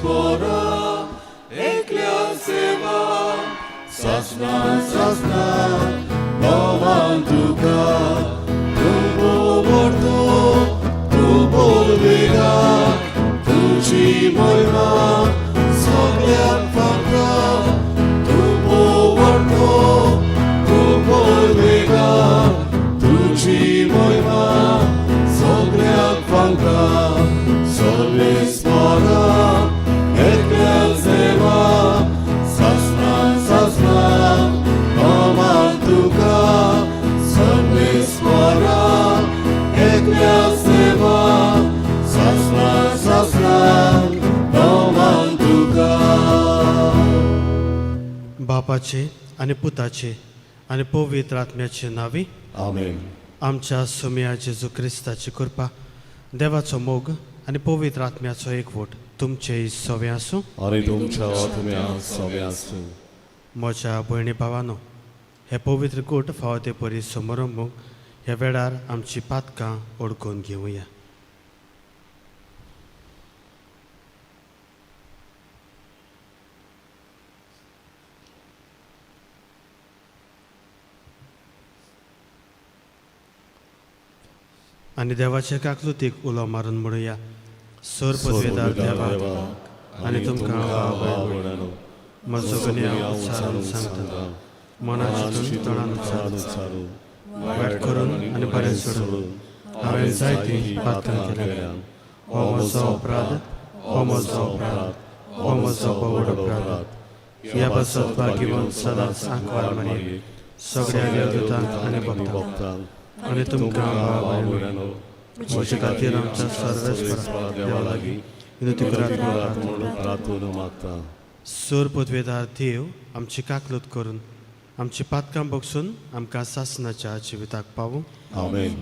pora, eklia seva, sasna, sasna, noman tuka, tu povorto, tu polvega, tu ci moima, soglia fatta, tu povorto, tu polvega, tu ci moima, soglia fatta, solvis pora, eklia seva, sasna, sasna, noman tuka, solvis pora, eklia seva, sasna, sasna, noman tuka. बापाचे आणि पुताचे आणि पवित्र आत्म्याचे नावी आमेन. आमच्या सुम्या जेजू क्रिस्ताची कृपा, देवाचो मोग आणि पवित्र आत्म्याचो एकवट तुमचे सवे आसूं आणि तुमच्या आत्म्या सवे आसूं. म्हज्या भयणी भावानो, हे पवित्र कूट फावो ते परी समारंभूक ह्या वेळार आमची पातकां ओळखून घेवया. आणि देवाचे काकलुतीक उलो मारून म्हणुया, सोर पदवेदार देवा आणि तुमकां आवडलो म्हजो गुन्यांव उच्चारून सांगता, मनाची तणान उच्चारून वायट करून आनी बरें सोडून हांवें जायतीं पातकां केल्यां. हो म्हजो अपराध, हो म्हजो अपराध, हो म्हजो पवड अपराध. ह्या बसत भाग्यवंत सदांच आंकवार मारी सगळ्या देवदूतांक आनी भक्तांक आणि तुमकां आवडलो म्हजे खातीर आमच्या सर्वेस्परा देवा लागीं विनंती करात म्हणून प्रार्थना मागता. सोर पदवेदार देव आमची काकलूत करून आमची पातकां बगसून आमकां सासणाच्या जिविताक पावूं. आमेन.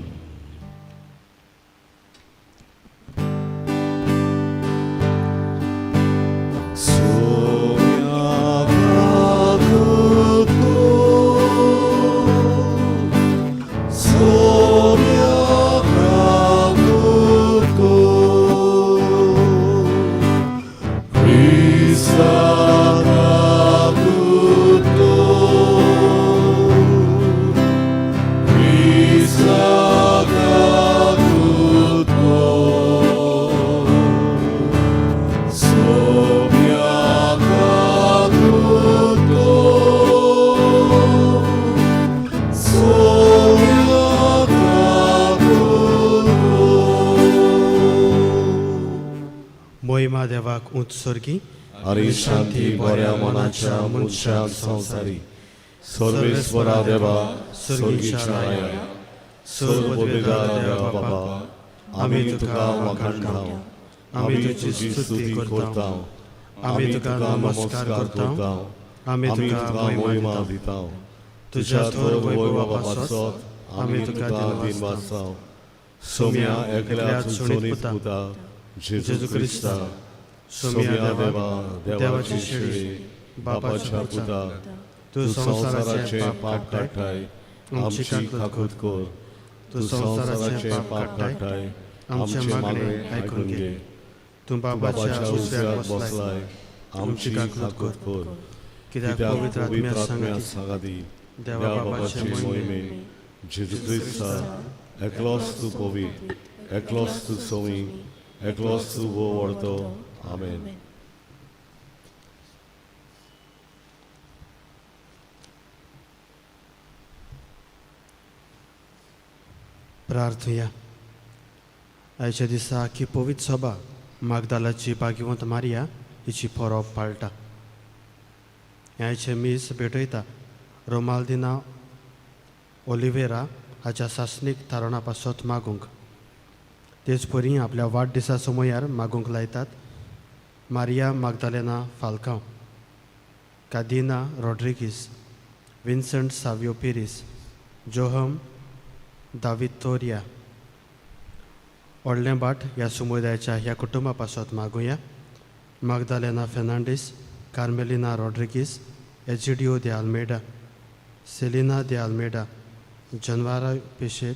मोहिमा देवाक उत्सर्गी आणि शांती बऱ्या मनाच्या मनशाक संवसारी सर्वेस्परा देवा सर्गीच्या सर्वपदवेदार देवा बाबा, आमी तुका वखाणटाव, आमी तुजी स्तुती करताव, आमी तुका नमस्कार करताव, आमी तुका महिमा दिताव. तुज्या थोर वैभवापासत आमी तुका दिन वाचताव. सोम्या एकल्या चुणीत पुता जेजू क्रिस्ता, सोम्या देवा, देवाची शेळी, बापाच्या पुता, तू संसाराचे पाप काडटाय, आमची काकूत कर. तू संसाराचे पाप काडटाय, आमचे मागणे आयकून घे. तू बापाच्या उजव्याक बसलाय, आमची काकूत कर. कित्याक पवित्र आत्म्या सांगाती देवा बापाचे मोहिमेन जेजू क्रिस्ता, एकलोच तू पवित्र, एकलोच तू सोमी, एकलोच तू व्हरतो. आमेन. प्रार्थया. आयच्या दिसा की पवित्र सभा मागदालाची भाग्यवंत मारिया हिची परब पाळटा. आयचे मीस भेटयता रोमाल्दिना ओलिवेरा हाच्या सासणीक तारणा पासत मागूंक. तेच परी आपल्या वाडदिसा समयार मागूंक लायतात मारिया मागदालेना फाल्कांव, कादिना रॉड्रिगीस, विन्संट सावियो पेरीस, जोहम दावितोरिया. व्हडलें बाट ह्या समुदायाच्या ह्या कुटुंबा पासत मागुया. Magdalena Fernandes, Carmelina Rodrigues, Egidio de Almeida, Celina de Almeida, Janvara Pichet,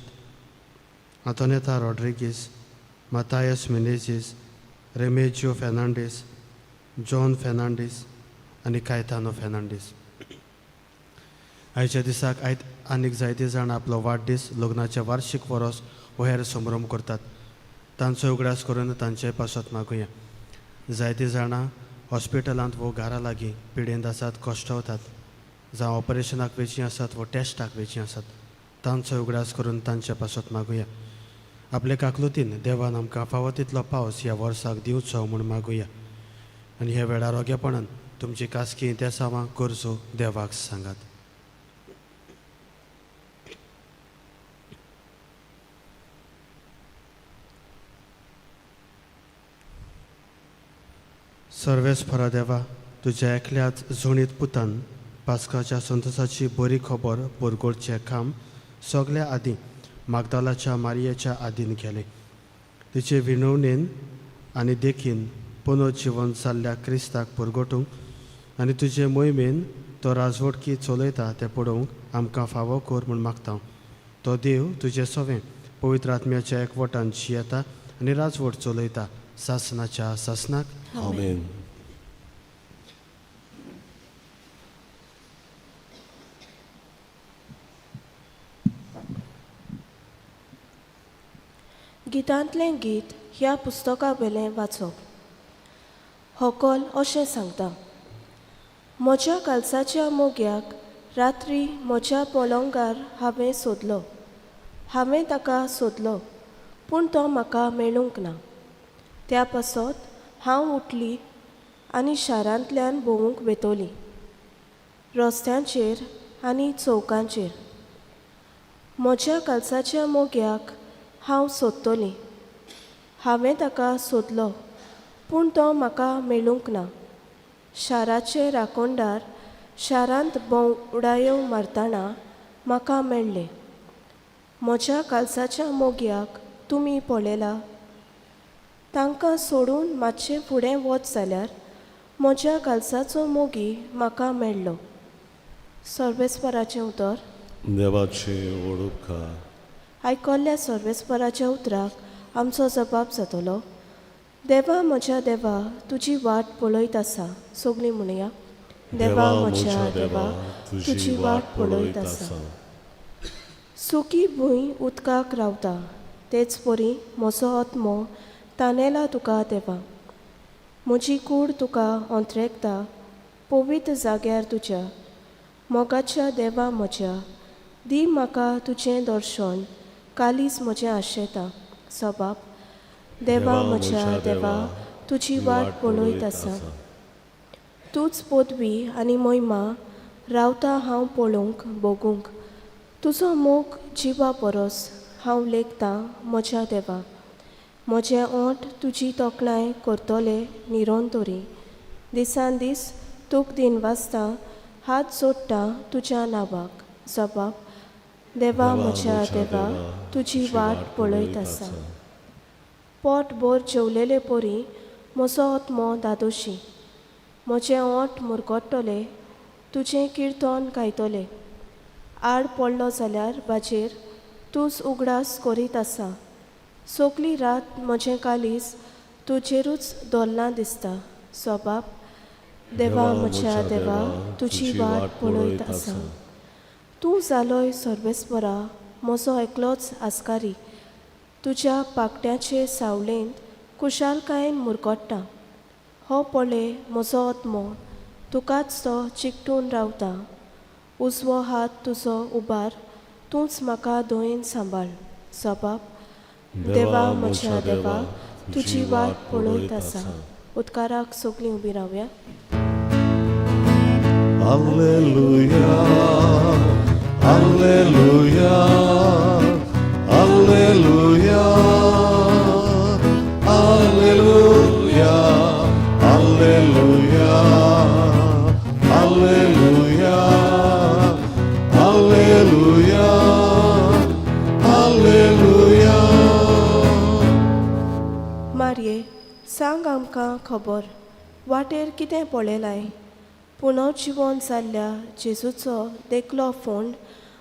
Antoneta Rodriguez, Matthias Menezes, Remigio Fernandes, John Fernandes आनी कायतानो फेर्नांडीस. आयच्या दिसाक आनीक जायतीं जाणां आपलो वाडदीस लग्नाचे वार्षिक वरोस वो हेर समारंभ करतात. तांचो उगडास करून तांचे पासत मागुया. जायतीं जाणां हॉस्पिटलांत वो घरा लागीं पिडेंत आसात, कश्टावतात, जावं ऑपरेशनाक वेचीं आसात वो टेस्टाक वेचीं आसात. तांचो उगडास करून तांचे पासत मागुया. आपले काकलुतीन देवान आमकां फावो तितलो पावस ह्या वर्साक दिवचो म्हूण मागुया. आनी ह्या वेळार ओग्यापणान तुमची कासकी त्या सावां गरजो देवाक सांगात. सर्वेस्परा देवा, तुज्या एकल्याच झुणीत पुतान पास्काच्या संतोसाची बरी खबर परगोडचें काम सगल्या आदीं मागदालाच्या मारयेच्या आदीन केलें. तिचे विणवणेन आनी देखीन पुनर्जीवन जाल्ल्या क्रिस्ताक परगोटूंक आनी तुजे मोहिमेन तो राजवटकी चलयता तें पळोवंक आमकां फावो कर म्हूण मागता. तो देव तुजे सवें पवित्र आत्म्याच्या एकवटान जियेता आनी राजवट चलयता सासनाच्या सासनाक. आमेन. गितांतलें गीत ह्या पुस्तका वेलें वाचप. होकोल अशें सांगता. म्हज्या कालसाच्या मोग्याक रात्री म्हज्या पलंगार हांवें सोदलो. हांवें ताका सोदलो पूण तो म्हाका मेळूंक ना. त्या पासत हांव उठली आनी शारांतल्यान भोवूंक वेतोली, रस्त्यांचेर आनी चौकांचेर. म्हज्या कालसाच्या मोग्याक हांव सोदतोली. हांवें ताका सोदलो पूण तो म्हाका मेळूंक ना. शाराचे राखणदार शारांत भोंवडायो मारतना म्हाका मेळ्ळे. म्हज्या कालसाच्या मोग्याक तुमी पळयला. तांकां सोडून मातशें फुडें वच जाल्यार म्हज्या कालसाचो मोगी म्हाका मेळ्ळो. सर्वेस्पराचें उतर. देवाचे ओळखा. आयकल्ल्या सर्वेस्पराच्या उतराक आमचो जबाब जातलो. देवा म्हज्या देवा, तुजी वाट पळयत आसा. सगळीं म्हणया. देवा म्हज्या देवा, तुजी वाट पळयत आसा. सुकी भूंय उदकाक रावता, तेच परी म्हजो आत्मो तानेला तुका देवा. म्हजी कूड तुका अंत्रेकता, पवित्र जाग्यार तुज्या. मोगाच्या देवा म्हज्या, दी म्हाका तुजें दर्शन, कालीस म्हजें आशेता. सबाब. देवा म्हज्या देवा, तुजी वाट पळयत आसा. तूच पदवी आनी महिमा रावता हांव पळोवंक भोगूंक. तुजो मोग जिवा परस हांव लेखतां म्हज्या देवा. म्हजें ओंठ तुजी तोखणाय करतले निरोंतोरी. दिसान दीस तुक दिनवासता हात जोडटा तुज्या नांवाक. जबाब. देवा म्हज्या देवा, तुजी वाट पळयत आसा. पोट भर जेवलेले परी म्हजो आत्मो दादोशी. म्हजें ओंठ मुरगोडटले, तुजें किर्तन गायतले. आड पडलो जाल्यार बाजेर तूंच उगडास करीत आसा. सगळी रात म्हजें कालीस तुजेरूच दोल्लां दिसता. सबाब. देवा म्हज्या देवा, तुजी वाट पळयत आसा. तूं जालोय सर्वेस्परा म्हजो एकलोच आस्कारी. तुज्या पाकट्याचे सावळेंत कुशालकायेन मुरगोडटा. हो पळय म्हजो आत्मो तुकाच तो चिकटून रावता. उजवो हात तुजो उबार, तूंच म्हाका धोयन सांबाळ. सबाब. देवा म्हज्या देवा, तुजी वाट पळयत आसा. उदकाराक सगळीं उबी रावया. Alleluia, Alleluia, Alleluia, Alleluia, Alleluia, Alleluia, Alleluia, Alleluia. मारये, सांग आमकां खबर, वाटेर कितें पळयलाय. पुनर्जीवन जाल्ल्या जेजूचो देखलो फोंड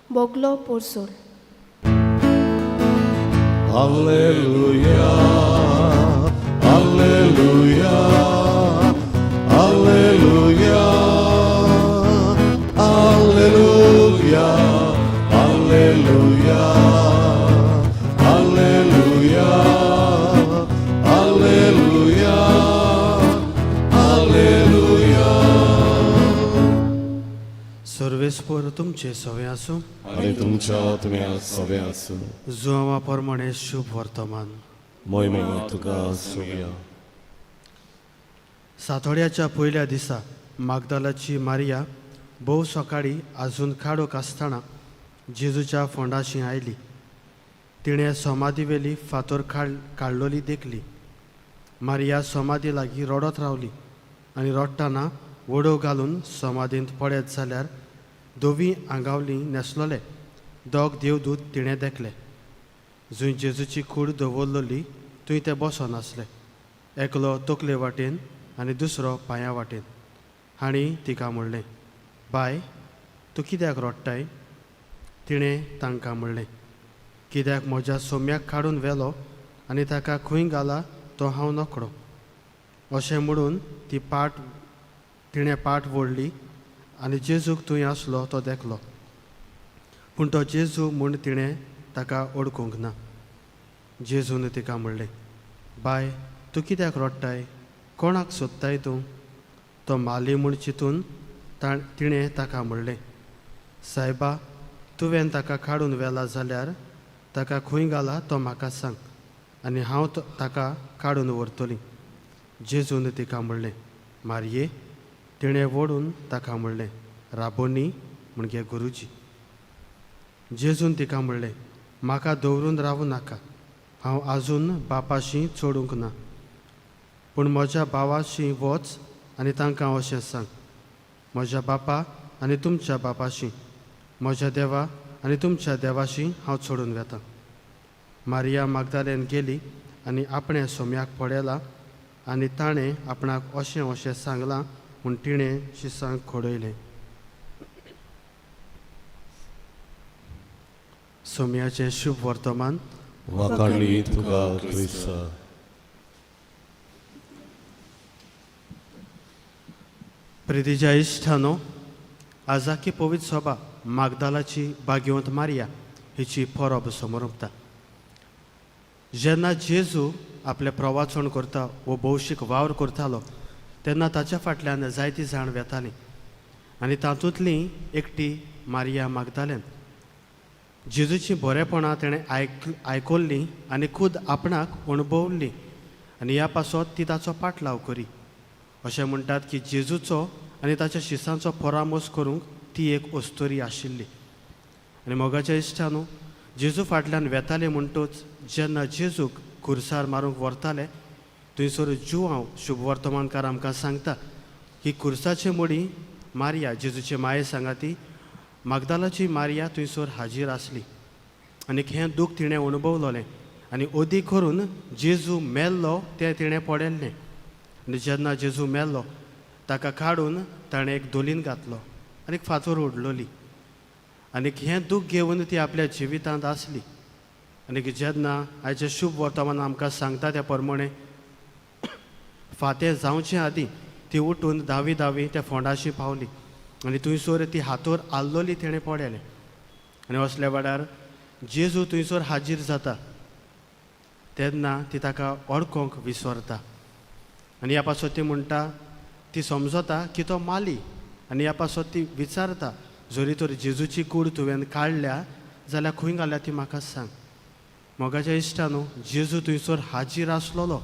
बोगलो पोरसूल. Alleluia, Alleluia, परस्पर तुमचे सवे आसूं. आनी तुमच्या आत्म्या सवे आसूं. जुआंवा प्रमाणे शुभ वर्तमान. मोहिमा तुका सोया. सातोड्याच्या पयल्या दिसा मागदालाची मारिया भोव सकाळी आजून काडोक आसतना जेजूच्या फोंडाशी आयली. तिणें समाधी वेली फातर काडलोली देखली. मारिया समाधी लागीं रडत रावली आनी रडटना वडो घालून समाधींत पडत जाल्यार दोवी आंगावली नेसलोले दोग देवदूत तिणें देखले. जंय जेजूची कूड दवरलोली थंय ते बसोन आसले, एकलो तकले वाटेन आनी दुसरो पांया वाटेन. हांणी तिका म्हणलें, बाय, तूं कित्याक रडटाय? तिणें तांकां म्हणलें, कित्याक म्हज्या सोम्याक काडून व्हेलो आनी ताका खंय घाला तो हांव नकळो. अशें म्हणून तिणें पाट वडली आनी जेजूक थंय आसलो तो देखलो. पूण तो जेजू म्हूण तिणें ताका ओळखूंक ना. जेजून तिका म्हणलें, बाय, तूं कित्याक रडटाय? कोणाक सोदताय तूं? तो माली म्हूण चिंतून तिणें ताका म्हणलें, सायबा, तुवें ताका काडून व्हेला जाल्यार ताका खंय घाला तो म्हाका सांग आनी हांव ताका काडून व्हरतलीं. जेजून तिका म्हणलें, मारये. तिणें वडून ताका म्हणलें, राबोनी, म्हणजे गुरुजी. जेजून तिका म्हणलें, म्हाका दवरून रावूं नाका. हांव आजून बापाशी चोडूंक ना. पूण म्हज्या भावाशी वच आनी तांकां अशें सांग, म्हज्या बापा आनी तुमच्या बापाशी, म्हज्या देवा आनी तुमच्या देवाशी हांव चोडून वेतां. मारिया मागदालेन गेली आनी आपणे सोम्याक पडयला आनी ताणें आपणाक अशें अशें सांगलां म्हूण तिणें शिसांक खोडयलें. सोम्याचें शुभ वर्तमान. वाखाणली तुका क्रिस्त. प्रितीच्या इश्टानो, आजाकी पवित्र सभा मागदालाची भाग्यवंत मारिया हिची परब समोर उरता. जेन्ना जेजू आपलें प्रवाचण करता वो भौशीक वावर करतालो तेन्ना ताच्या फाटल्यान जायतीं जाण वेतालीं आनी तातूंतली एकटी मारिया मागदालेन. जेजूची बरेपणां तेणें आयकल्लीं आनी खूद आपणाक अणभवल्लीं आनी ह्या पासत ती ताचो पाटलाव करी. अशें म्हणटात की जेजूचो आनी ताच्या शिसांचो परामोस करूंक ती एक अस्तोरी आशिल्ली. आनी मोगाच्या इश्टानू, जेजू फाटल्यान वेताले म्हणटूच जेन्ना जेजूक खुर्सार मारूंक व्हरताले थंयसर जुआंव शुभ वर्तमानकार आमकां सांगता की खुर्साचे मडी मारिया, जेजूचे माये सांगाती मागदालाची मारिया थंयसर हाजीर आसली. आनी हें दूख तिणें अणभवलोलें आनी अदी करून जेजू मेल्लो तें तिणें पडयल्लें. आनी जेन्ना जेजू मेल्लो ताका काडून ताणें एक दोलीन घातलो आनी फातर उडलोली. आनी हें दूख घेवन ती आपल्या जिवितांत आसली. आनी जेन्ना आयचें शुभ वर्तमान आमकां सांगता त्या प्रमाणे फातें जावचे आदीं ती उठून धावी त्या फोंडाशी पावली आनी थंयसर ती हातोर आल्लोली तेणें पडयलें. आनी असल्या वेळार जेजू थंयसर हाजीर जाता तेन्ना ती ताका वळखूंक विसरता. आनी ह्या पासत ती म्हणटा, ती समजता की तो माली. आनी ह्या पासत ती विचारता, जरी तर जेजूची कूड तुवें काडल्या जाल्यार खंय घाल्या ती म्हाका सांग. मोगाच्या इश्टानू, जेजू थंयसर हाजीर आसलोलो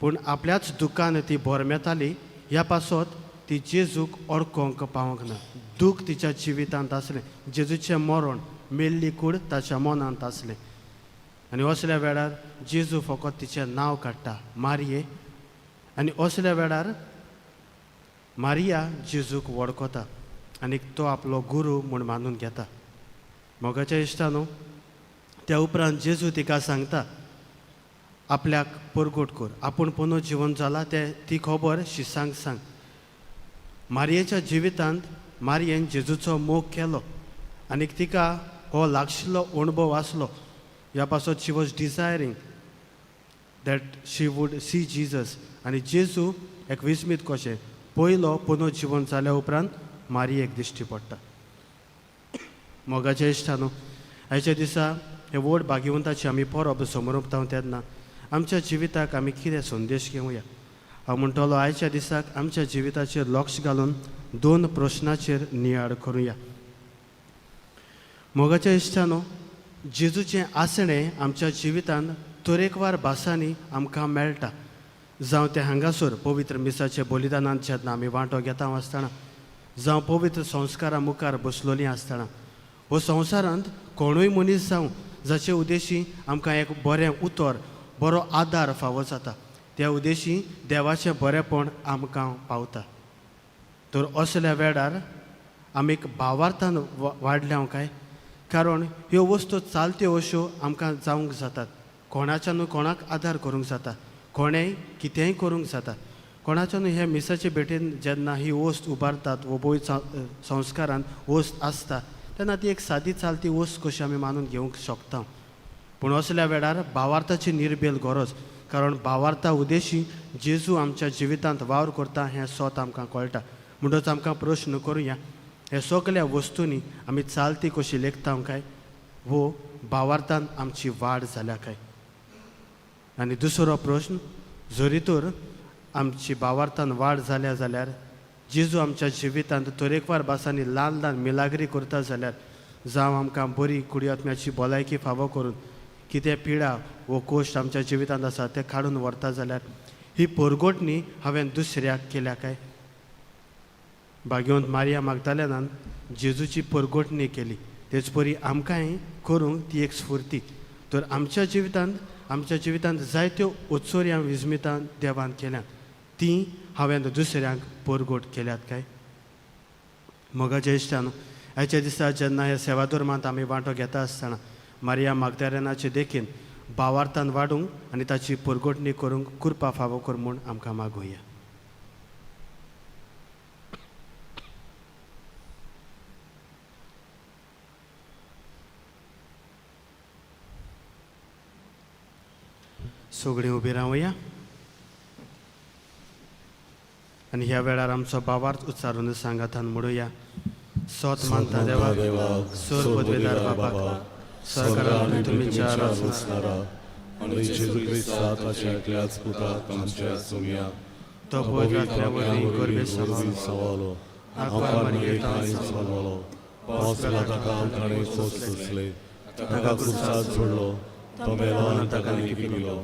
पूण आपल्याच दुखान ती बोरमेताली. ह्या पासत ती जेजूक ओळखूंक पावंक ना. दूख तिच्या जिवितांत आसलें. जेजूचें मरण, मेल्ली कूड ताच्या मनांत आसलें. आनी असल्या वेळार जेजू फकत तिचें नांव काडटा, मारये. आनी असल्या वेळार मारिया जेजूक वळखता आनी तो आपलो गुरू म्हूण मानून घेता. मोगाच्या इश्टानू, त्या उपरांत जेजू तिका सांगता, आपल्याक परगट कर, आपूण पुनो जिवन जाला तें ती खबर शिसांक सांग. मारयेच्या जिवितांत मारयेन जेजूचो मोग केलो आनी तिका हो लागशिल्लो अणभव आसलो. ह्या पासत she was desiring that she would see Jesus. आनी जेजू एक विस्मीत कशें पयलो पुनो जिवन जाल्या उपरांत मारयेक दिश्टी पडटा. मोगाच्या इश्टानू, आयच्या दिसा हे व्हड भाग्यवंताची आमी परब समोर उरता तेन्ना आमच्या जिविताक आमी कितें संदेश घेवया. हांव म्हणटलो, आयच्या दिसाक आमच्या जिविताचेर लक्ष घालून 2 प्रश्नाचेर नियाळ करुया. मोगाच्या इश्टानो, जेजूचें आसणें आमच्या जिवितांत तरेकवार भासांनी आमकां मेळटा. जावं ते हांगासर पवित्र मिसाच्या बलिदानांत जेन्ना आमी वांटो घेता आसतना, जावं पवित्र संस्कारा मुखार बसलोलीं आसतना, हो संवसारांत कोणूय मनीस जावं जाचे उद्देशी आमकां एक बरें उतर, बरो आदार फावो जाता, त्या उद्देशी देवाचें बरेंपण आमकां पावता. तर असल्या वेळार आमी भावार्थान वाडल्या काय, कारण ह्यो वस्तू चालत्यो अश्यो आमकां जावंक जातात. कोणाच्यानूय कोणाक आदार करूंक जाता, कोणेंय कितेंय करूंक जाता. कोणाच्यानूय हे मिसाचे भेटेन जेन्ना ही वस्त उबारतात वो बोय संस्कारांत वस्त आसता, तेन्ना ती एक सादी चालती वस्त कशी आमी मानून घेवंक शकता. पूण असल्या वेळार भावार्थाची निर्बेल गरज, कारण भावार्था उद्देशी जेजू आमच्या जिवितांत वावर करता हें स्वत आमकां कळटा. म्हणटच आमकां प्रश्न करुया, हे सगळ्या वस्तूंनी आमी चालती कशी लेखता काय, वो भावार्थान आमची वाड जाल्या काय. आनी दुसरो प्रश्न, जरी तर आमची भावार्थान वाड जाल्या जाल्यार जेजू आमच्या जिवितांत तरेकवार भासांनी ल्हान ल्हान मिलाग्री करता जाल्यार, जावं आमकां बरी कुडियात्म्याची भलायकी फावो करून कितें पिडा वो कोश्ट आमच्या जिवितांत आसा ते काडून व्हरता जाल्यार ही परगोटणी हांवें दुसऱ्याक केल्या काय. भाग्यवंत मारिया मागदालेनान जेजूची परगोटणी केली, तेच परी आमकांय करूंक ती एक स्फूर्ती. तर आमच्या जिवितांत जायत्यो उत्सोऱ्या विजमितां देवान केल्यात, ती हांवें दुसऱ्यांक परगोट केल्यात काय. मोगाच्या इश्टान, आयच्या दिसा जेन्ना ह्या सेवाधर्मांत आमी वांटो घेता आसतना मारिया मागदालेनाचे देखीन भावार्थान वाडूंक आनी ताची परगोटणी करूंक कृपा फावो कर म्हूण आमकां मागुया. सगळीं उबी रावया आनी ह्या वेळार आमचो भावार्थ उच्चारून सांगातान म्हणुया. सोत मानता देवाक, सोर पदवेदार बापाक, सरकारान तुमीच्या आराधनारा आणि जेजू ख्रिस्ताच्या एकल्याच पुताक आमच्या सुमया तो पवित्रात्म्यावरवीं गर्भे सवालो आमकां मागयेताय सवालो पावसाला ताका ताणें सोसले, ताका क्रुसार सोडलो, तो मेलो आनी ताका पिलो,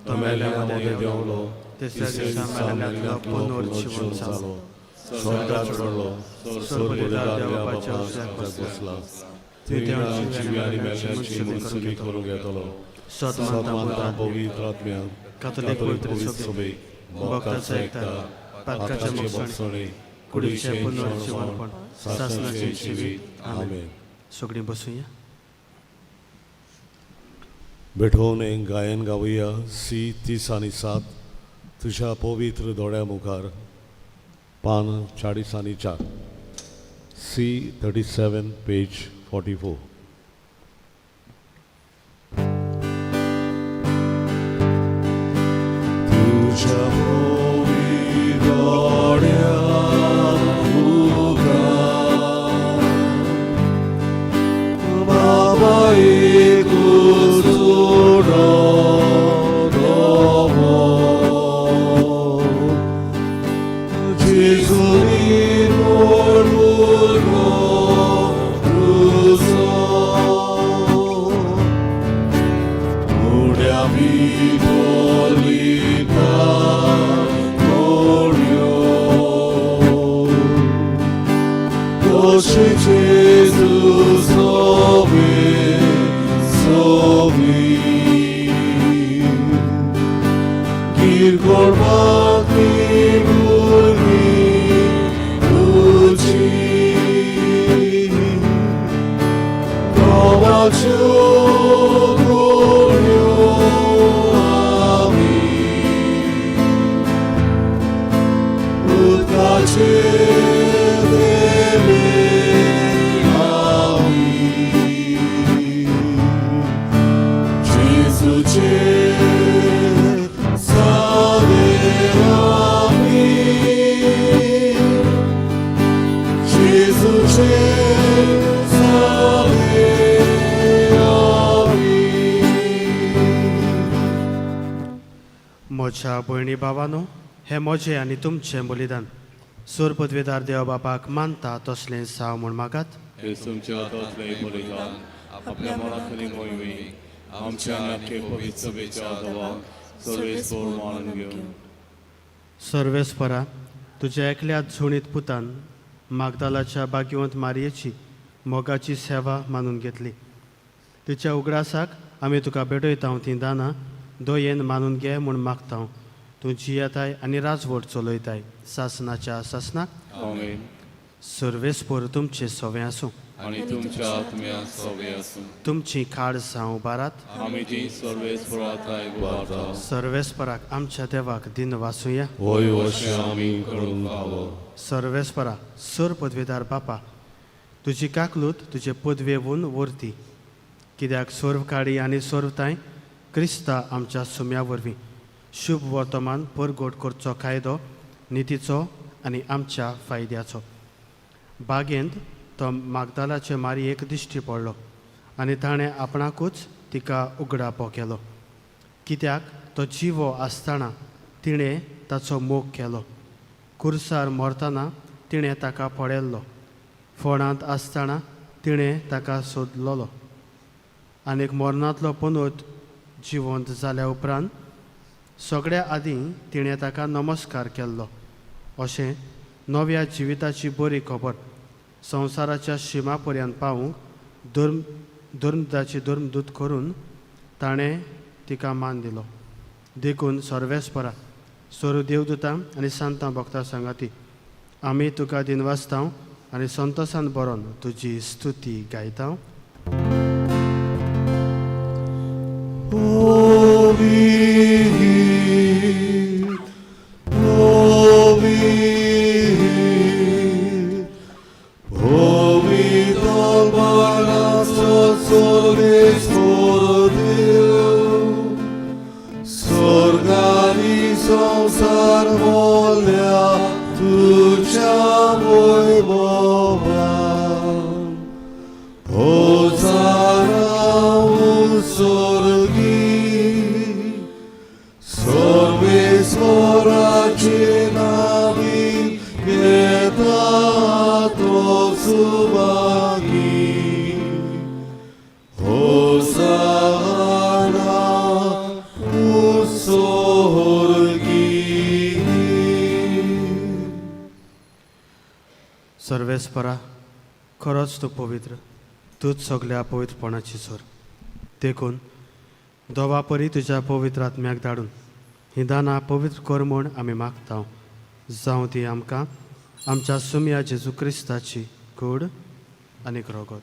तो मेल्या मध्ये देंवलो, तिसऱ्या दिसा मेल्यांतलो पुनर्जीवन जालो, स्वर्गात चडलो, सोर पदवेदार देवाच्या उजव्याक बसला, थंय जिवी आनी मेल्यांची मनसुबी करूंक येतलो. सोत मानता पवित्र आत्म्या, कातोलीक पवित्र सभे, भक्तांचो एकता, पातकाचे मोक्षणे, कुडीचे पुनर्जीवनपण, सासणाचे जिवीत. आमेन. सगळीं बसूया. बेठोवन एक गायन गावुया. सी 30 आणि 7 तुझ्या पवित्र दोळ्या मुखार, पान 40 आणि 4. सी 37 पेज 44. तुझ्या पवित्र दोळ्या मुखार, बाबा Jesus Gir kormakni burni tuci Kovacu glorio amin Utkace deve मोच्या भयणी भावानो, हे मोजे आनी तुमचें बलिदान सूर पदवेदार देव बापाक मानता तसलें साव म्हूण मागात. तुमच्या हातांतले बलिदान आपल्या मनातली मोहिमी आमच्या नाट्य पवित्र सभेच्या आदवाक सर्वेस्पोर मानून घेऊन सर्वेस्परा तुझ्या एकल्याच झुणीत पुतान मागदालाच्या भाग्यवंत मारयेची मोगाची सेवा मानून घेतली. तिच्या उगडासाक आमी तुका भेटयता ती दानां दोयेन मानून घे म्हूण मागता. तूं जियेताय आनी राजवट चलयताय सासनाच्या सासनाक. आमेन. सर्वेस्पोर तुमचे सोवे आसूं आणि तुमच्या आत्म्या सवे आसूं. तुमची खाड जावं उबारात. आमी जी सर्वेस्पराताय गुबारता सर्वेस्पराक आमच्या देवाक दिन वासुया. होय अशें आमी करूंक पावो. सर्वेस्परा सर पदवेदार बापा तुजी काकलूत तुजे पदवेवून व्हरती. कित्याक सोर्वकाडी आनी सोर्वताय क्रिस्ता आमच्या सुम्या वरवीं शुभ वर्तमान परगोट करचो कायदो नितीचो आनी आमच्या फायद्याचो. बागेंत तो मागदालाचे मारयेक दिश्टी पडलो आनी ताणें आपणाकूच तिका उगडापो केलो. कित्याक तो जिवो आसतना तिणें ताचो मोग केलो. कुर्सार मरतना तिणें ताका पळयल्लो. फोंडांत आसतना तिणें ताका सोदलोलो. आनीक मरणांतलो पोनोत जिवंत जाल्या उपरांत सगळ्या आदीं तिणें ताका नमस्कार केल्लो. अशें नव्या जिविताची बरी खबर संवसाराच्या शिमा पर्यंत पावूंक धर्मदाची धर्मदूत करून ताणें तिका मान दिलो. देखून सर्वेस्परा सोरू देवदूतां आनी सांतां भक्तां सांगाती आमी तुका दिनवासता आनी संतोशान बरोवन तुजी स्तुती गायता. संसार बोल्या तुझ्या वैभवान होसाना स्वर्गी सर्वेश्वराचे नावी घेता तो सुभागी होसाना सर्वेस्परा खरोच तूं पवित्र. तूंच सगळ्या पवित्रपणाची सोर. देखून दोवा परी तुज्या पवित्र आत्म्याक धाडून ही दानां पवित्र कर म्हूण आमी मागता. जावं ती आमकां आमच्या सुम्या जेजू क्रिस्ताची कूड आनी रोगत.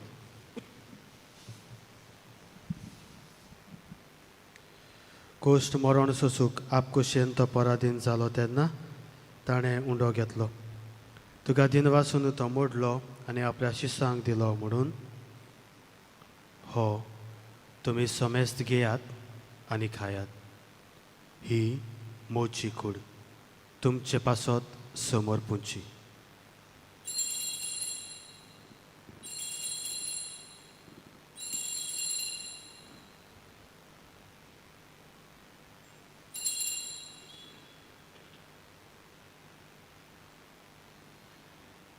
कोश्ट मरण सोसूंक आपकुशेन तो पराधीन जालो तेन्ना ताणें उंडो घेतलो. तुका दिन वासून तो मोडलो आनी आपल्या शिसांक दिलो म्हणून हो तुमी समेस्त घेयात आनी खायात. ही मोची कूड तुमचे पासत समोर पुंची.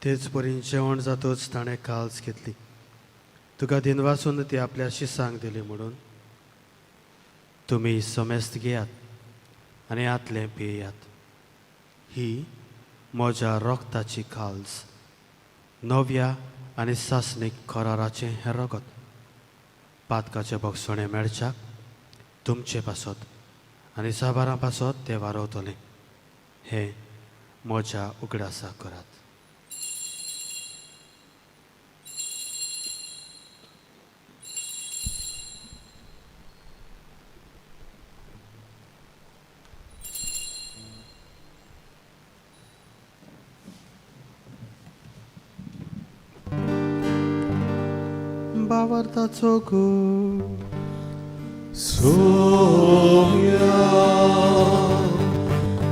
तेच परीन जेवण जातूच ताणें काल्स घेतली. तुका दिन वासून ती आपल्या शिसांक दिली म्हणून तुमी समेस्त घेयात आनी आतलें पियेयात. ही म्हज्या रोगताची काल्स नव्या आनी सासणीक कराराचें हें रगत. पातकाचे भोगसणे मेळच्याक तुमचे पासत आनी साबारां पासत ते वारवतलें. हें म्हज्या उगडासा करात. भावार्थाचो गूळ सोम्या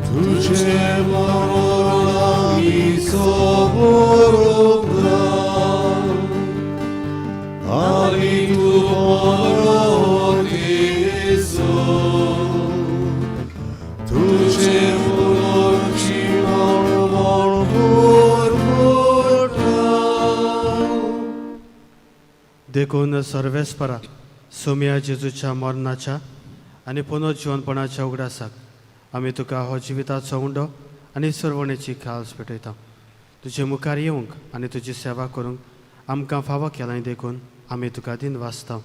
तुझे मरणामी सोबोरोब्रा आनी तू मरोतेसो तुझे पुनर्जीवन मोटा देखून सर्वेस्परा सोम्या जेजूच्या मरणाच्या आनी पुनर्जीवनपणाच्या उगडासाक आमी तुका हो जिविताचो उंडो आनी सर्वणेची खास पेटयता. तुजे मुखार येवंक आनी तुजी सेवा करूंक आमकां फावो केलां देखून आमी तुका दिन वाचता.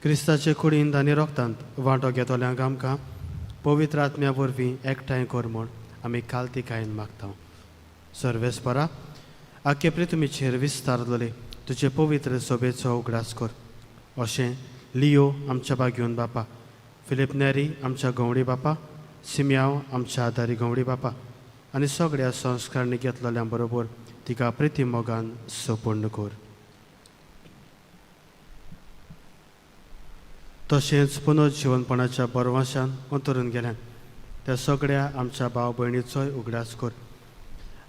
क्रिस्ताचे कुडींत आनी रोगतांत वांटो घेतोल्यांक आमकां पवित्र आत्म्या वरवीं एकठांय कर म्हूण आमी काल्तिकायेन मागता. सर्वेस्परा आख्खे पृथ्वीचेर विस्तारलोले तुजे पवित्र सोबेचो उगडास कर. अशें लियो आमच्या बागेवन बापा, फिलिप नेरी आमच्या गवळी बापा, सिम्याव आमच्या आदारी गवळी बापा आनी सगळ्या संस्कारणी घेतलेल्या बरोबर तिका प्रिती मोगान सोपूर्ण कर. तशेंच पुनर्जीवनपणाच्या बरवाशान अंतरून गेल्यान त्या सगळ्या आमच्या भाव भयणीचोय उगडास कर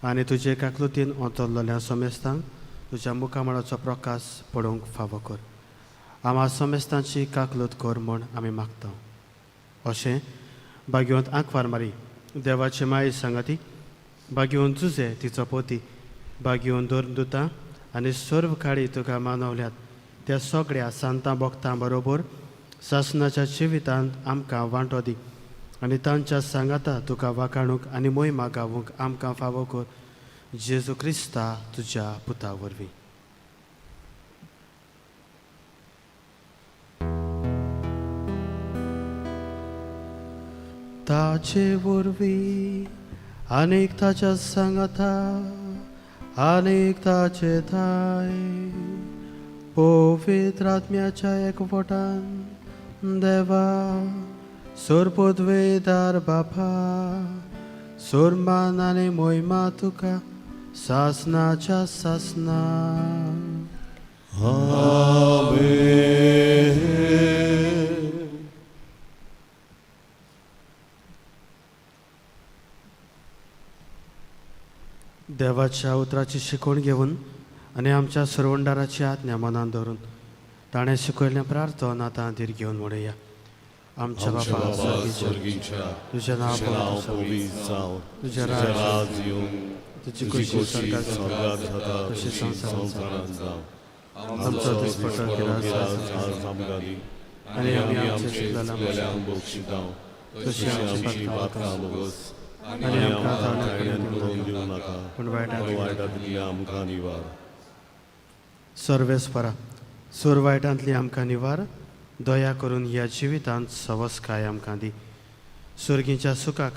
आनी तुजे काकलुतीन अंतरलेल्या समेस्तांक तुज्या मुखामळाचो प्रकाश पडोवंक फावो कर. आम्हा समेस्तांची काकलूत कर म्हूण आमी मागता. अशें बागेवंत आंकवार मारी देवाचे माये सांगाती, बागेवंत जुजे तिचो पोती, बागेवंत दोरदुतां आनी सर्व काळी तुका मानवल्यात त्या सगळ्या सांतां भक्तां बरोबर सासणाच्या जिवितांत आमकां वांटो दी आनी तांच्या सांगाता तुका वाखाणूक आनी मोहिमा गावूंक आमकां फावो कर. जेजू क्रिस्ता तुज्या पुता वरवीं. ताचे वरवीं आनीक ताच्या सांगाता आनीक ताचे थाय पवित्र आत्म्याच्या एकवटान देवा सोरपोद्वेदार बापा सोरमान आनी मोहिमा तुका सासनाच्या सासना. देवाच्या उतराची शिकवण घेवन आनी आमच्या सर्वंडाराची आज्ञा मनान धरून ताणें शिकयल्लें प्रार्थना आतां धीर घेवन म्हणया. आमच्या बापा स्वर्गीच्या तुजें नांव पवित्र जावं, तुजें राज येवं, तुजी तुजी कुशी खोशी स्वर्गांत स्वर्गांत जाता तशी तशी संवसारांत संवसारांत जावं. आमचो दिसपट्टो गिरास आज आमकां दी आनी आमी आमचे आमचे चुकलेल्यांक बक्षिता तशी आमची पातकां बोगस आनी आनी आमकां आमकां थावण्यां थावण्यान करून करून दिवं नाका, पूण पूण वायटांतल्यान वायटांतली आमकां निवार. सर्वेस्परा सोर वायटांतली आमकां निवार, दया करून ह्या जिवितांत सवस्काय आमकां दी. सुर्गीच्या सुखाक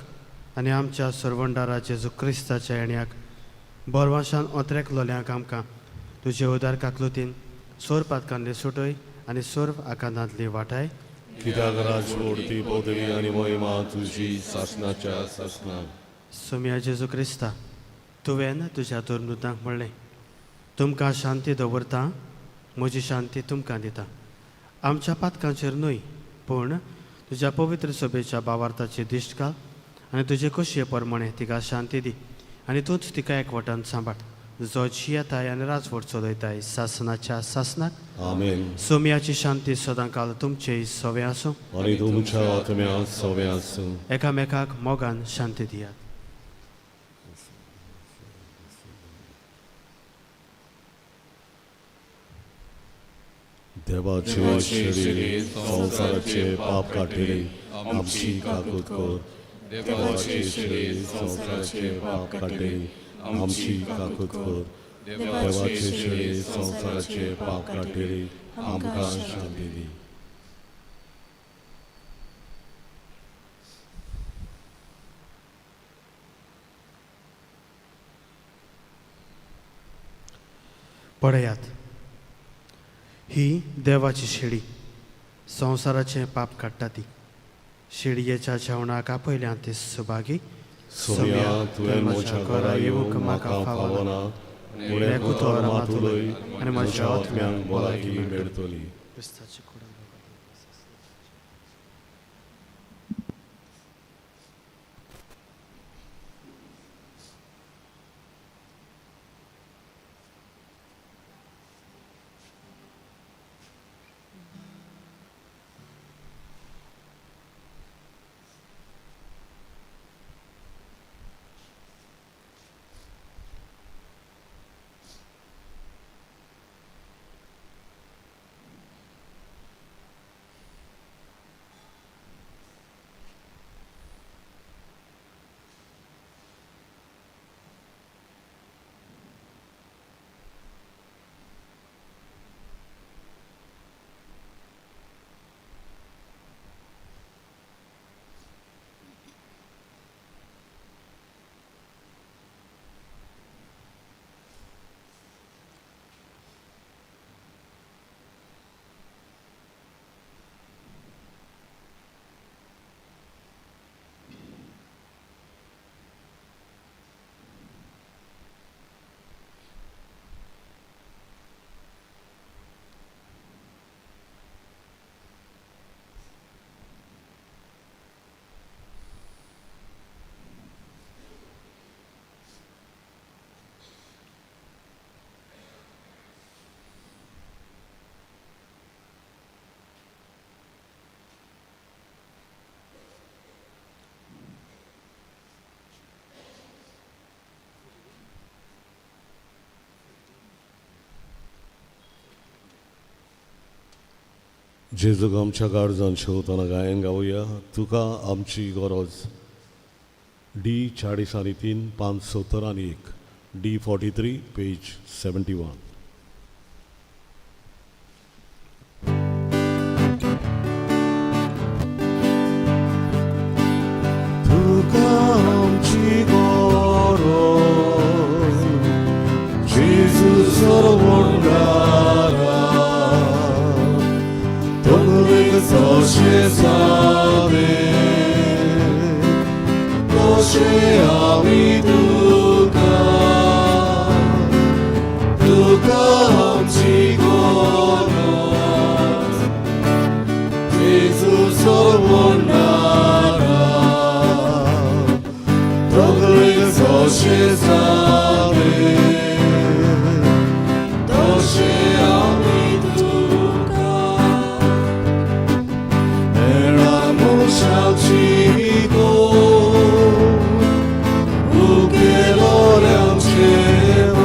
आनी आमच्या सर्वंडारा जेजू क्रिस्ताच्या येण्याक बरवाशान ओतरेकलोल्यांक आमकां तुजे उदार काकलुतीन सोर पातकांतली सुटय आनी सोर्व आकांतांतली वाटाय. कित्याक राजवोडती पदवी आनी मोहिमा तुजी सासणाच्या सासणाक. सोम्या जेजू क्रिस्ता तुवें तुज्या दोरदुतांक म्हणलें, तुमकां शांती दवरता, म्हजी शांती तुमकां दिता. आमच्या पातकांचेर न्हय पूण तुज्या पवित्र सभेच्या भावार्थाची दिश्ट घाल आनी तुजे खोशये प्रमाणें तिका शांती दी आनी तूंच तिका एकवटान सांबाळ. जो जियेताय आनी राजवट चलयताय सासणाच्या सासणाक. आमेन. सोम्याची शांती सदां काल तुमचेय सवे आसूं आनी तुमच्या आत्म्याक सवें आसूं. एकामेकाक मोगान शांती दियात. देवाचे शरीर संवसाराचे पाप काटिले आमची काकूत कर. देवाचे शरीर संवसाराचे पाप काटिले आमची काकूत कर. देवाचे शरीर संवसाराचे पाप काटिले आमकां शांती दी. पळयात, ही देवाची शेळी संवसाराचें पाप काडटा ती. शेळयेच्या जेवणाक आपयल्यान ती सुभागी. सोम्या तुवें म्हज्या घरा येवंक म्हाका फावो ना, पूण एकूतर मात उलय आनी म्हज्या आत्म्यांक भलायकी मेळटली. जेजूक आमच्या काळजान शेवताना गायन गावया तुका आमची गरज. D43 571 D43 page 71. तुका आमची गरज जेजू सर्वोंडारा तोचे सावे तोचे आमी तुका तुका आमची गरज जेजू सर्वोंडारा तोचे सावे तोचे आमी तुका 샤치고 우게로량 채로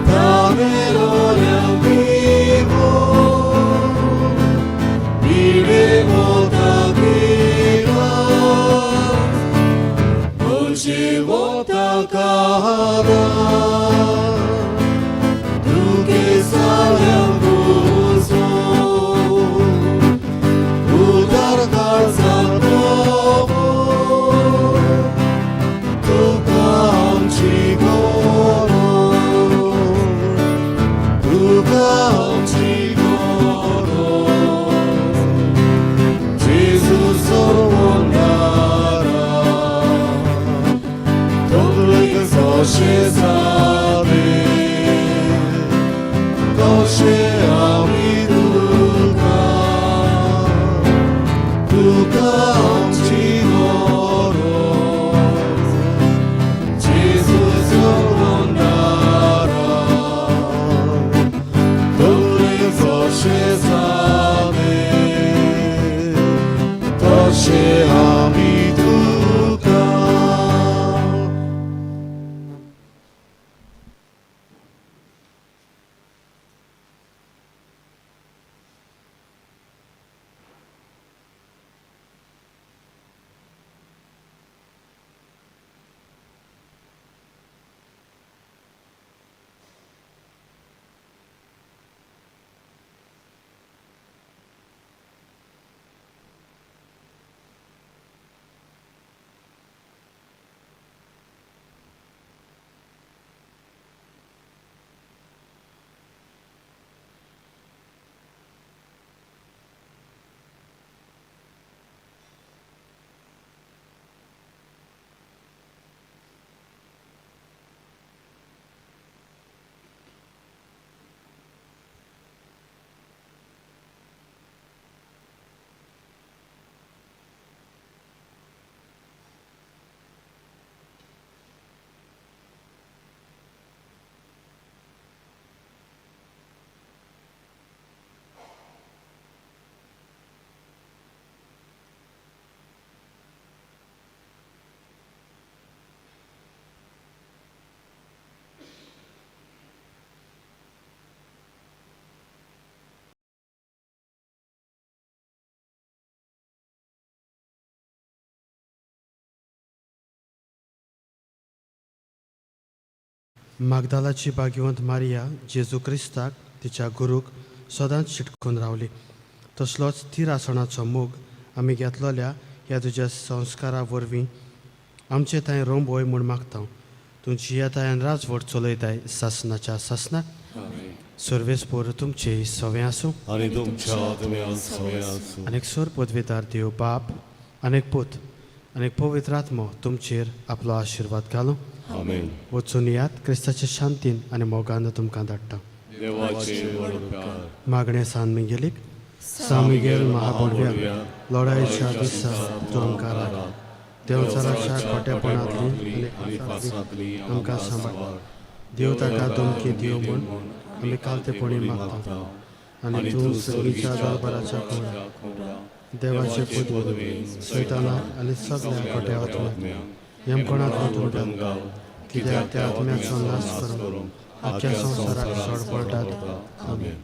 다메로량 비고 미래 못하기가 보지 못하가다 두개 사냥 구소 मागदालाची भाग्यवंत मारिया जेजू क्रिस्ताक तिच्या गुरूक सदांच शिटकून रावली. तसलोच ती रासणाचो मोग आमी घेतलेल्या ह्या तुज्या संस्कारा वरवीं आमचे थंय रोंबोय म्हूण मागता. तुमची येतायन राजवट चलयताय सासनाच्या सासनाक. सर्वेस्पोर तुमचे सवें आसूं आनी तुमच्या आत्म्यान सवें आसूं. आनीक सर पदवेदार देव बाप आनीक पूत आनीक पवित्र आत्मो तुमचेर आपलो आशिर्वाद घालूं. आमेन. वचून यात क्रिस्ताचे शांतीन आनी मोगान तुमकां धाडटा. देवाचे वरदान मागणे सान मिगेलीक सामिगेल महाबोडव्या लढाईच्या दिसा तुमकां राखा. देवचाराच्या खोटेपणांतली आनी फासांतली आमकां सांबाळ. देव ताका धमकी दिवं म्हूण आमी कालतेपणी मागता. आनी तूं सगळीच्या दरबाराच्या कोणा देवाचे पदवी सैतानाक आनी सगळ्या खोट्या आत्म्यांक यमकोणाक वचून घाल. कित्याक त्या आत्म्याचो नाश करून आख्या संवसाराक सोड पडटात. आमेन.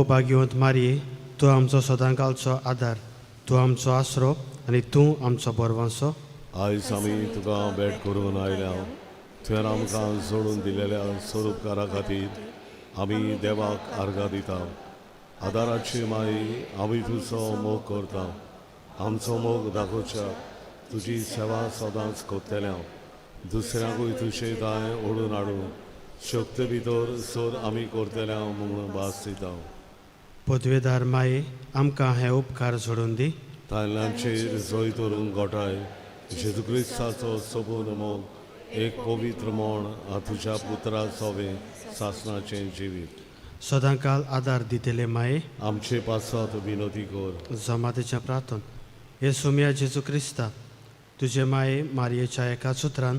भाग्यवंत मारये, तूं आमचो सदांकाळचो आदार, तूं आमचो आसरो आनी तूं आमचो बरवंसो. आयज आमी तुका भेट करून आयल्या, तुवें आमकां सोडून दिलेल्या स्वरूपकारा खातीर आमी देवाक आर्गां दिता. आदाराची माई आमी तुजो मोग करता. आमचो मोग दाखोवच्या तुजी सेवा सदांच कोत्तेल्या. दुसऱ्यांकूय तुजे दाय ओडून हाडून शक्ती भितर सोद आमी करतल्या म्हणून भास दिता. पदवेदार माये, आमकां हे उपकार सोडून दी. तायलांचेर जोय धरून गोठाय जेजू क्रिस्ताचो सोबून मोग एक पवित्र मोण तुज्या पुत्रा सोवे सासणाचें जिवीत. सदांकाळ आदार दितेले माये, आमचे पासत विनोदी कर. जमातेचें प्रार्थन. हे सोम्या जेजू क्रिस्ता, तुजे माये मारयेच्या एका सुत्रान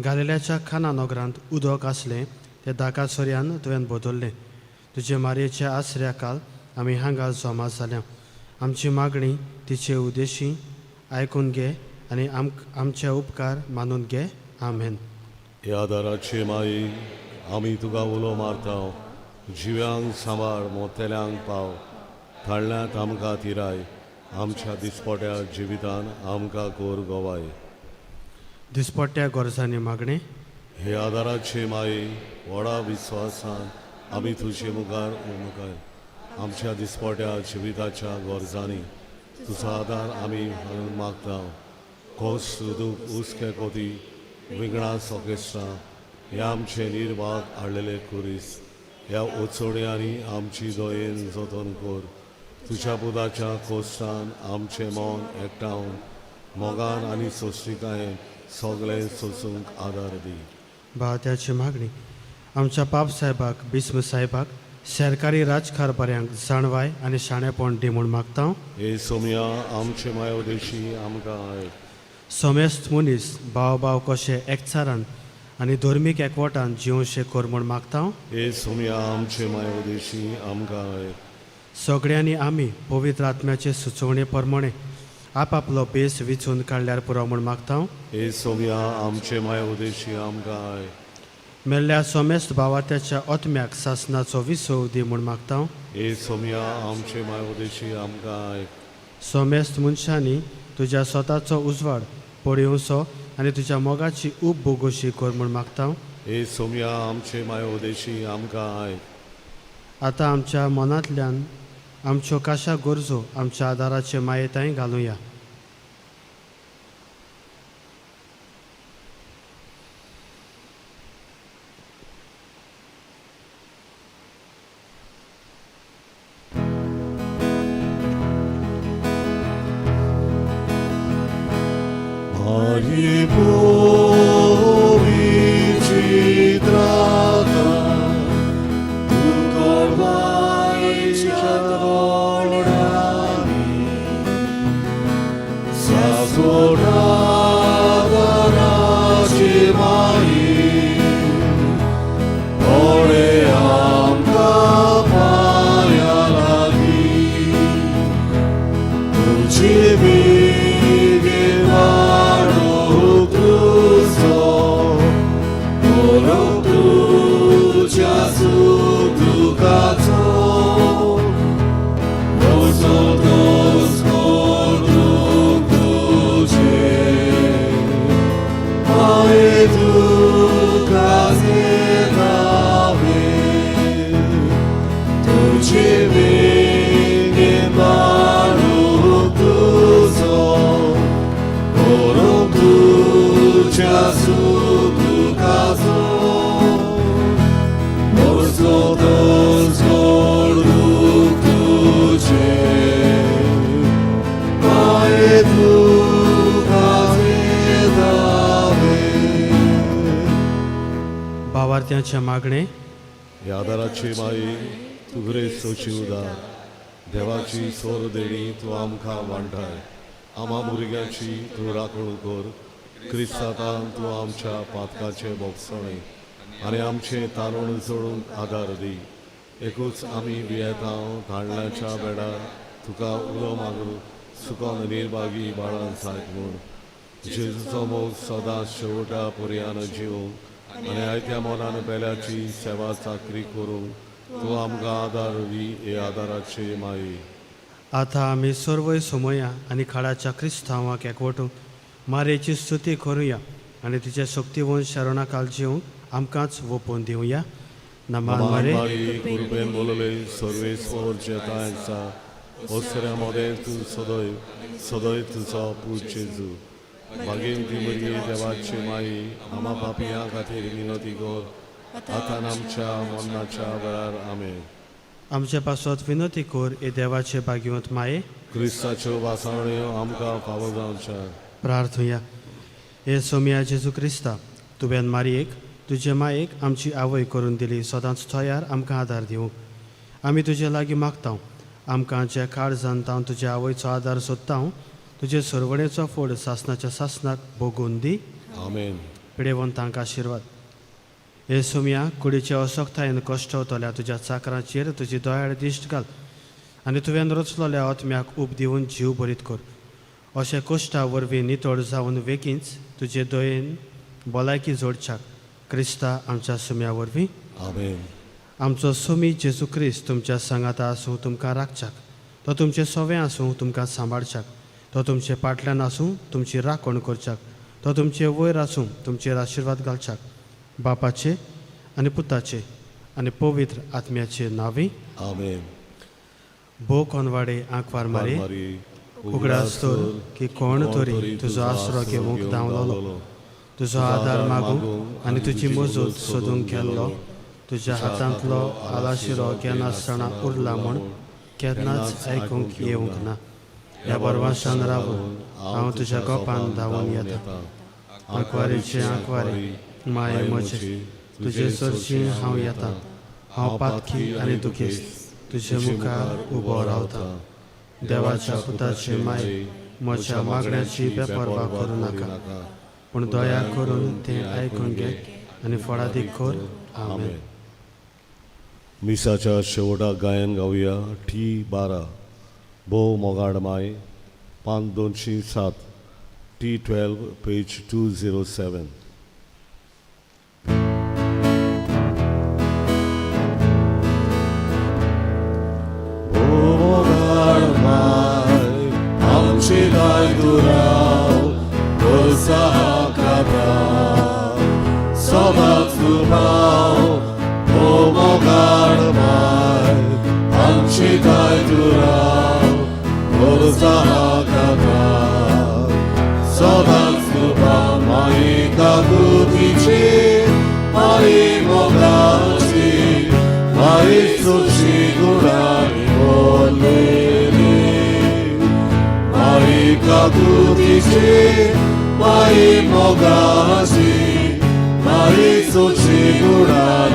गालिल्याच्या खाना नगरांत उदक आसलें तें दाका सोऱ्यान तुवें बदल्लें. तुजे मारयेच्या आसऱ्या काल आमी हांगा जमा जाल्या. आमची मागणी तिचे उद्देशी आयकून घे आनी आमचे उपकार मानून घे. आमेन. हे आदाराचे माई आमी तुका उलो मारता. जिव्यांक सांबाळ, मोतेल्यांक पाव, थाळ्यांत आमकां तिराय. आमच्या दिसपट्या जिवितान आमकां कोर गोवाय. दिसपट्ट्या गरजांनी मागणे. हे आदाराचे माई व्हडा विस्वासान आमी तुजे मुखार उमकाय. आमच्या दिसपट्या जिविताच्या गरजांनी तुजो आदार आमी मागता. खोस दुख उस्के कोती विंगडा सोकेस्टा हे आमचे निर्वाग हाडलेले कुरीस. ह्या ओचोड्यांनी आमची दोयेन जतन कर. तुज्या पुताच्या कोश्टान आमचें मन एकठांवन मोगान आनी सोश्टिकायेन सगळें सोसूंक आदार दी. भावत्याची मागणी. आमच्या पाप साहेबाक, बिस्म साहेबाक सरकारी राजकारभाऱ्यांक जाणवाय आनी शाणेपण दी म्हूण मागता. हे सोम्या आमचे मायोदेशी आमकां आयक. समेस्त मनीस भाव भाव कशे एकचारान आनी धर्मीक एकवटान जिवशे कर म्हूण मागता. हे सोम्या आमचे मायोदेशी आमकां आयक. सगळ्यांनी आमी पवित्र आत्म्याचे सुचोवणे प्रमाणे आपआपलो बेस विचून काडल्यार पुरो म्हूण मागता. हे सोम्या आमचे मायोदेशी आमकां आयक. मेल्ल्या समेस्त भावात्याच्या आत्म्याक सासनाचो विसव दी म्हूण मागता. हे सोम्या आमचे मायोदेशी आमकां आयक. समेस्त मनशांनी तुज्या स्वताचो उजवाड पळयोवचो आनी तुज्या मोगाची उब बोगोशी कर म्हूण मागता. हे सोम्या आमचे मायोदेशी आमकां आयक. आतां आमच्या मनांतल्यान आमच्यो काशा गरजो आमच्या आदाराचे मायेताय घालुया. भावार्थ्याच्या मागणे यादाराची माई तू बरे सोची उदार देवाची सोर देणी तू आमकां वांटाय आमा भुरग्याची तू राखण कर क्रिस्तांत तू आमच्या पातकाचे बोगसणे आनी आमचे तारण सोडूंक आदार दी एकूच आमी भियेतांव ताळण्याच्या बेडार तुका उलो मागूं सुकोन निर्भागी बाळान सायक म्हूण जेजूचो मोग सदांच शेवटा पर्यान जिवूंक आनी आयत्या मोनान पेल्याची सेवा चाकरी करूंक तूं आमकां आदार दी हे आदाराचे माई. आता आमी सर्वय सोमया आनी खाडाच्या क्रिस्तांवाक एकवटून मारेची स्तुती करुया आनी तिच्या शक्तीवन शरणाकाल जिवंक आमकांच वोपोवन दिवया. नमान मारे कृपेन बोलले सर्वेस्वर जेतायचा ओसऱ्यामध्ये तू सदैव तुजो पूज जेजू मागीर ती भुरगी देवाची माई आमा पापियां खातीर विनंती कर आतां आमच्या मरणाच्या वेळार आमेन. आमच्या पासत विनंती कर हे देवाचे भाग्यवंत माये क्रिस्ताच्यो वासावण्यो आमकां फावो जावच्या. प्रार्थुया. हे सोम्या जेजू क्रिस्ता तुवें मारयेक तुजे मायेक आमची आवय करून दिली सदांच तयार आमकां आदार दिवंक आमी तुजे लागीं मागता आमकां जे काळ जाणता तुज्या आवयचो आदार सोदता तुजे सरवणेचो फोड सासनाच्या सासनाक भोगून दी. आमेन. पिडेवंतांक आशिर्वाद. हे सोम्या कुडीच्या अशक्तायेन कश्टवतल्या तुज्या चाकरांचेर तुजी दोयाळ दिश्ट घाल आनी तुवें रचलोल्या आत्म्याक उब दिवन जीव बरीत कर. अशें कश्टा वरवीं नितळ जावन वेगींच तुजे दयेन भलायकी जोडच्याक क्रिस्ता आमच्या सोम्या वरवीं. आमेन. आमचो सोमी जेजू क्रिस्त तुमच्या सांगाता आसूं तुमकां राखच्याक तो तुमचें सवें आसूं तुमकां सांबाळच्याक तो तुमचे फाटल्यान आसूं तुमची राखण करच्याक तो तुमचे वयर आसूं तुमचेर आशिर्वाद घालच्याक बापाचे आनी पुताचे आनी पवित्र आत्म्याचे नांवी. आमेन. भोव कोनवाडे आंकवार मारे उगडास तर की कोण तरी तुजो आसरो घेवंक धांवलोलो तुजो आदार मागूंक आनी तुजी मजत सोदूंक गेल्लो तुज्या हातांतलो आलाशिरो घेनासतना उरला म्हूण केन्नाच आयकूंक येवंक ना. ह्या बरवासान रावून हांव तुज्या गोपान धांवून येता. आंकवारेचे आंकवारे माये म्हजे तुजे चर्ची हांव येता. हांव पातकी आनी दुखेस्त तुजे मुखार उबो रावता. देवाच्या पुताचे माये म्हज्या मागण्याची बेपरवा करूं नाका पूण दया करून तें आयकून घे आनी फळादीक कर. आमेन. मिसाच्या शेवटाक गायन गावया T12 भोव मोगाड माय पान 207 T12 पेज 207. आमची गाय दुराव सदांच तुभाव ओ मोगाड माय आमची गाय दुराव सदांच तुभाव माई काकुतीची माई मोगाची माई सुशी गुणानी बोललेली माई काकुतीची माई मोगाची माई सुशी गुणानी